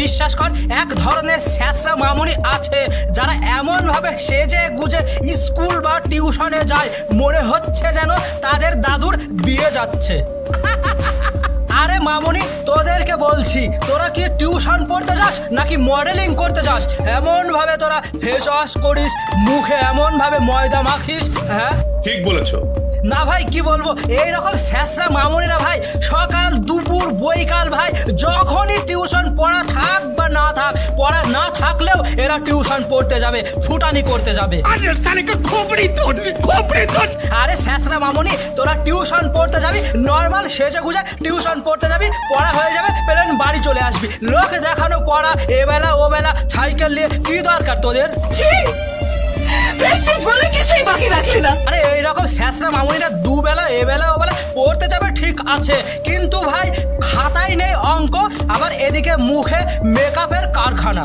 বিশ্বাস কর, এক ধরনের স্যাঁচরা মামুনি আছে যারা এমন ভাবে সেজে গুজে স্কুল বা টিউশনে যায় মনে হচ্ছে যেন তাদের দাদুর বিয়ে যাচ্ছে। আরে মামুনি, তোদেরকে বলছি, তোরা কি টিউশন পড়তে যাস নাকি মডেলিং করতে যাস? এমন ভাবে তোরা ফেস ওয়াশ করিস, মুখে এমন ভাবে ময়দা মাখিস। হ্যাঁ ঠিক বলেছো। না ভাই, কি বলবো, এইরকম স্যাঁচরা মামুনিরা ভাই সকাল দুপুর বৈকাল ভাই যখনই টিউশন পড়া থাক বা না থাক, পড়া না থাকলেও এরা টিউশন পড়তে যাবে, ফুটানি করতে যাবে। আরে স্যাঁচরা মামুনি, তোরা টিউশন পড়তে যাবি, নর্মাল সেজে গুজে টিউশন পড়তে যাবি, পড়া হয়ে যাবে, প্লেন বাড়ি চলে আসবি। লোক দেখানো পড়া এবেলা ও বেলা সাইকেল নিয়ে কি দরকার তোদের? আরে এইরকম স্যাঁচরা মামুনিরা দুবেলা এবেলা ওবেলা পড়তে যাবে ঠিক আছে, কিন্তু ভাই খাতায় নেই অঙ্ক, আবার এদিকে মুখে মেকআপের কারখানা।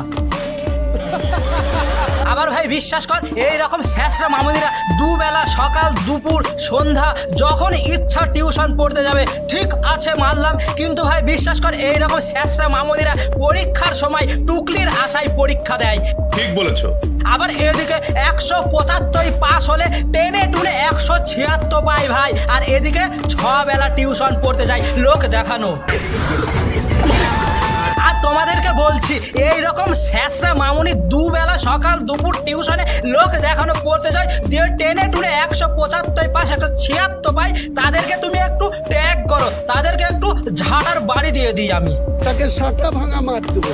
আবার ভাই বিশ্বাস কর, এইরকম স্যাঁচরা মামুনিরা দুবেলা সকাল দুপুর সন্ধ্যা যখন ইচ্ছা টিউশন পড়তে যাবে ঠিক আছে মানলাম, কিন্তু ভাই বিশ্বাস কর এইরকম স্যাঁচরা মামুনিরা পরীক্ষার সময় টুকলির আশায় পরীক্ষা দেয়। ঠিক বলেছো। আবার এদিকে 175 পাস হলে টেনে টুনে 176 পায় ভাই, আর এদিকে 6 বেলা টিউশন পড়তে যায় লোক দেখানো। আর তোমাদেরকে বলছি, এইরকম স্যাঁচরা মামুনি দুবেলা সকাল দুপুর টিউশনে লোক দেখানো পড়তে যায়, দিয়ে টেনে টুনে 175 পাস 176 পায়, তাদেরকে তুমি একটু ট্যাগ করো, তাদেরকে একটু ঝাড়ার বাড়ি দিয়ে দিই আমি। তাকে সাটা ভাঙা মার দেবো।